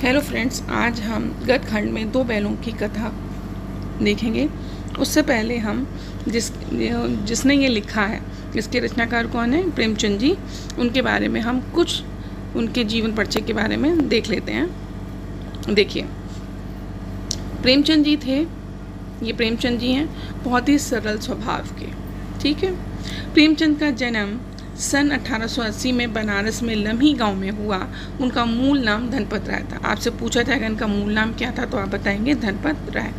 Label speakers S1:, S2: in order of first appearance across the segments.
S1: Hello friends, आज हम गद्य खंड में दो बैलों की कथा देखेंगे। उससे पहले हम जिसने ये लिखा है, इसके रचनाकार कौन है, प्रेमचंद जी, उनके बारे में हम कुछ उनके जीवन परिचय के बारे में देख लेते हैं। देखिए, प्रेमचंद जी थे, ये प्रेमचंद जी हैं, बहुत ही सरल स्वभाव के। ठीक है। प्रेमचंद का जन्म सन 1880 में बनारस में लम्ही गांव में हुआ। उनका मूल नाम धनपत राय था। आपसे पूछा जाएगा इनका मूल नाम क्या था तो आप बताएंगे धनपत राय।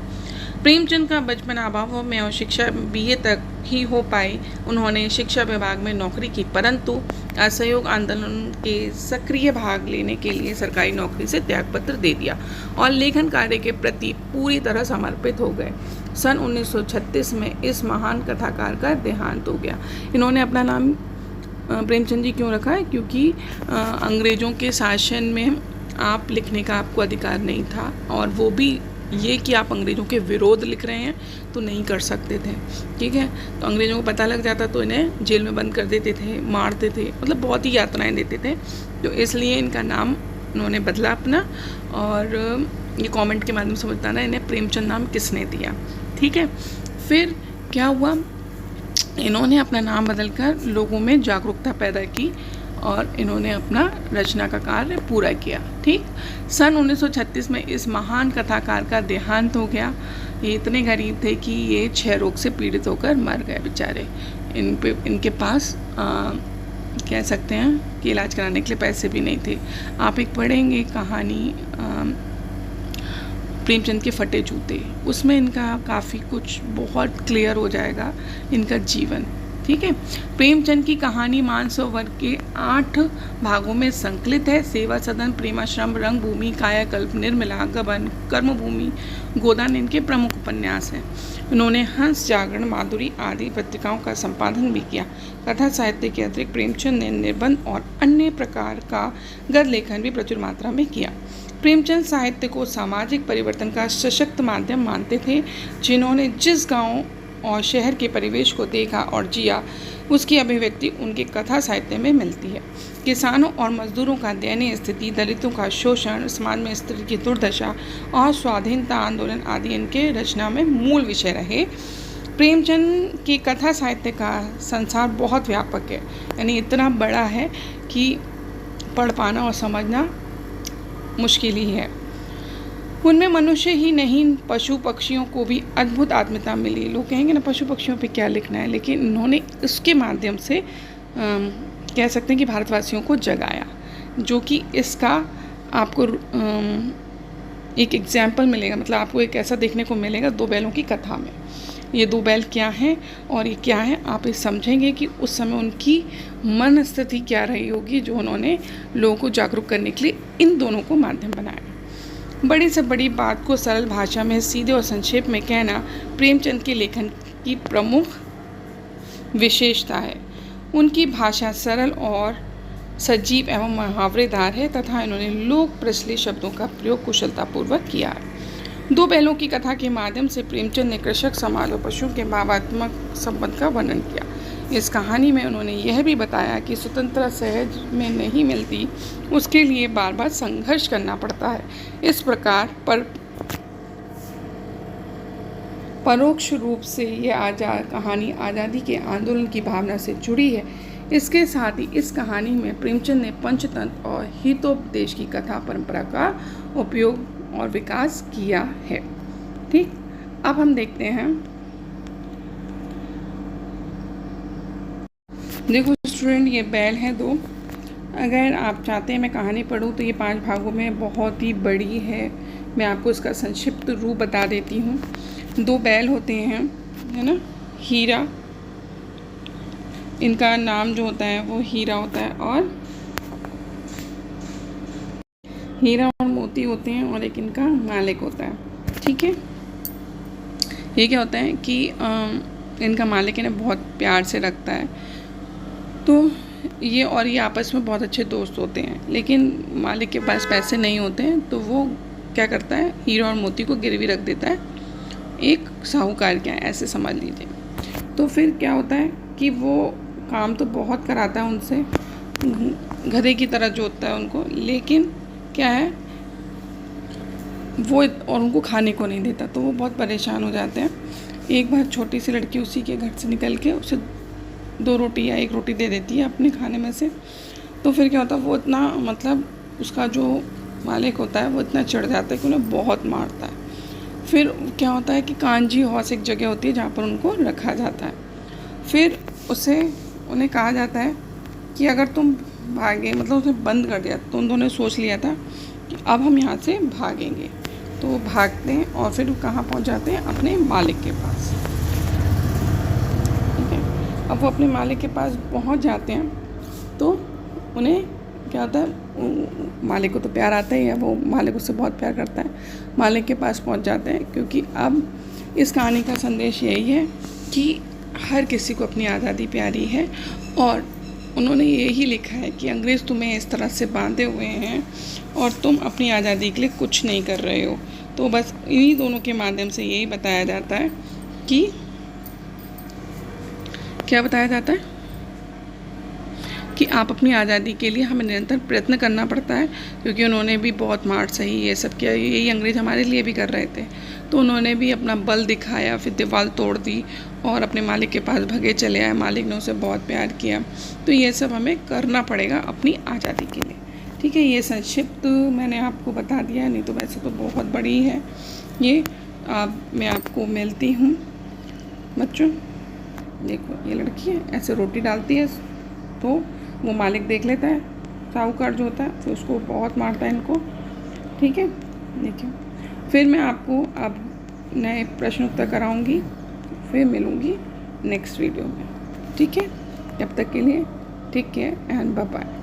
S1: प्रेमचंद का बचपन अभाव में और शिक्षा बीए तक ही हो पाई। उन्होंने शिक्षा विभाग में नौकरी की, परंतु असहयोग आंदोलन के सक्रिय भाग लेने के लिए सरकारी नौकरी से त्यागपत्र दे दिया और लेखन कार्य के प्रति पूरी तरह समर्पित हो गए। सन 1936 में इस महान कथाकार का देहांत हो गया। इन्होंने अपना नाम प्रेमचंद जी क्यों रखा है? क्योंकि अंग्रेज़ों के शासन में आप लिखने का आपको अधिकार नहीं था, और वो भी ये कि आप अंग्रेज़ों के विरोध लिख रहे हैं तो नहीं कर सकते थे। ठीक है। तो अंग्रेज़ों को पता लग जाता तो इन्हें जेल में बंद कर देते थे, मारते थे, मतलब बहुत ही यातनाएं देते थे। तो इसलिए इनका नाम उन्होंने बदला अपना, और ये कमेंट के माध्यम से बताना इन्हें प्रेमचंद नाम किसने दिया। ठीक है। फिर क्या हुआ, इन्होंने अपना नाम बदलकर लोगों में जागरूकता पैदा की और इन्होंने अपना रचना का कार्य पूरा किया। ठीक। सन 1936 में इस महान कथाकार का देहांत हो गया। ये इतने गरीब थे कि ये क्षय रोग से पीड़ित होकर मर गए बेचारे। इनके पास कह सकते हैं कि इलाज कराने के लिए पैसे भी नहीं थे। आप एक पढ़ेंगे कहानी प्रेमचंद के फटे जूते, उसमें इनका काफ़ी कुछ बहुत क्लियर हो जाएगा इनका जीवन। ठीक है। प्रेमचंद की कहानी मानसरोवर के 8 भागों में संकलित है। सेवा सदन, प्रेमाश्रम, रंगभूमि, कायाकल्प, निर्मला, गबन, कर्मभूमि, गोदान इनके प्रमुख उपन्यास हैं। उन्होंने हंस, जागरण, माधुरी आदि पत्रिकाओं का संपादन भी किया। कथा साहित्य के अतिरिक्त प्रेमचंद ने निबंध और अन्य प्रकार का गद्य लेखन भी प्रचुर मात्रा में किया। प्रेमचंद साहित्य को सामाजिक परिवर्तन का सशक्त माध्यम मानते थे। जिन्होंने जिस गांव और शहर के परिवेश को देखा और जिया, उसकी अभिव्यक्ति उनके कथा साहित्य में मिलती है। किसानों और मजदूरों का दयनीय स्थिति, दलितों का शोषण, समाज में स्त्री की दुर्दशा और स्वाधीनता आंदोलन आदि इनके रचना में मूल विषय रहे। प्रेमचंद की कथा साहित्य का संसार बहुत व्यापक है, यानी इतना बड़ा है कि पढ़ पाना और समझना मुश्किल ही है। उनमें मनुष्य ही नहीं, पशु पक्षियों को भी अद्भुत आत्मीयता मिली। लोग कहेंगे ना पशु पक्षियों पे क्या लिखना है, लेकिन इन्होंने इसके माध्यम से कह सकते हैं कि भारतवासियों को जगाया, जो कि इसका आपको एक एग्जाम्पल मिलेगा, मतलब आपको एक ऐसा देखने को मिलेगा दो बैलों की कथा में। ये दो बैल क्या हैं और ये क्या है, आप ये समझेंगे कि उस समय उनकी मन स्थिति क्या रही होगी, जो उन्होंने लोगों को जागरूक करने के लिए इन दोनों को माध्यम बनाया। बड़ी से बड़ी बात को सरल भाषा में सीधे और संक्षेप में कहना प्रेमचंद के लेखन की प्रमुख विशेषता है। उनकी भाषा सरल और सजीव एवं मुहावरेदार है तथा इन्होंने लोक प्रचलित शब्दों का प्रयोग कुशलतापूर्वक किया है। दो बैलों की कथा के माध्यम से प्रेमचंद ने कृषक समाज और पशुओं के भावात्मक संबंध का वर्णन किया। इस कहानी में उन्होंने यह भी बताया कि स्वतंत्रता सहज में नहीं मिलती, उसके लिए बार बार संघर्ष करना पड़ता है। इस प्रकार परोक्ष रूप से यह कहानी आज़ादी के आंदोलन की भावना से जुड़ी है। इसके साथ ही इस कहानी में प्रेमचंद ने पंचतंत्र और हितोपदेश की कथा परंपरा का उपयोग और विकास किया है। ठीक। अब हम देखते हैं, देखो स्टूडेंट, ये बैल हैं दो। अगर आप चाहते हैं मैं कहानी पढ़ूँ तो ये 5 भागों में बहुत ही बड़ी है। मैं आपको इसका संक्षिप्त रूप बता देती हूँ। दो बैल होते हैं, है ना, हीरा, इनका नाम जो होता है वो हीरा होता है, और हीरा और मोती होते हैं, और एक इनका मालिक होता है। ठीक है। ये क्या होता है कि इनका मालिक इन्हें बहुत प्यार से रखता है, तो ये आपस में बहुत अच्छे दोस्त होते हैं। लेकिन मालिक के पास पैसे नहीं होते हैं, तो वो क्या करता है, हीरा और मोती को गिरवी रख देता है एक साहूकार के, ऐसे समझ लीजिए। तो फिर क्या होता है कि वो काम तो बहुत कराता है उनसे, गधे की तरह जोतता है उनको, लेकिन क्या है वो और उनको खाने को नहीं देता, तो वो बहुत परेशान हो जाते हैं। एक बार छोटी सी लड़की उसी के घर से निकल के उसे 2 रोटी या 1 रोटी दे देती है अपने खाने में से। तो फिर क्या होता है, वो इतना मतलब उसका जो मालिक होता है वो इतना चिढ़ जाता है कि उन्हें बहुत मारता है। फिर क्या होता है कि कांजी हौस एक जगह होती है जहाँ पर उनको रखा जाता है। फिर उन्हें कहा जाता है कि अगर तुम भागे, मतलब उसे बंद कर दिया, तो उन दोनों ने सोच लिया था कि अब हम यहाँ से भागेंगे। तो वो भागते हैं और फिर कहाँ पहुँच जाते हैं, अपने मालिक के पास। ठीक है, अब वो अपने मालिक के पास पहुँच जाते हैं तो उन्हें क्या होता है, मालिक को तो प्यार आता ही है, वो मालिक उससे बहुत प्यार करता है। मालिक के पास पहुँच जाते हैं, क्योंकि अब इस कहानी का संदेश यही है कि हर किसी को अपनी आज़ादी प्यारी है। और उन्होंने यही लिखा है कि अंग्रेज़ तुम्हें इस तरह से बांधे हुए हैं और तुम अपनी आज़ादी के लिए कुछ नहीं कर रहे हो। तो बस इन्हीं दोनों के माध्यम से यही बताया जाता है कि क्या बताया जाता है कि आप अपनी आज़ादी के लिए हमें निरंतर प्रयत्न करना पड़ता है, क्योंकि उन्होंने भी बहुत मार सही, ये सब किया, यही अंग्रेज़ हमारे लिए भी कर रहे थे। तो उन्होंने भी अपना बल दिखाया, फिर दीवार तोड़ दी और अपने मालिक के पास भगे चले आए। मालिक ने उसे बहुत प्यार किया। तो ये सब हमें करना पड़ेगा अपनी आज़ादी के लिए। ठीक है, ये संक्षिप्त मैंने आपको बता दिया, नहीं तो वैसे तो बहुत बड़ी है ये। मैं आपको मिलती हूँ बच्चों। देखो ये लड़की है, ऐसे रोटी डालती है तो वो मालिक देख लेता है, साहूकार जो होता है, तो उसको बहुत मारता है इनको। ठीक है, देखिए फिर मैं आपको अब नए प्रश्न उत्तर कराऊंगी, फिर मिलूंगी नेक्स्ट वीडियो में। ठीक है, तब तक के लिए take care and bye bye.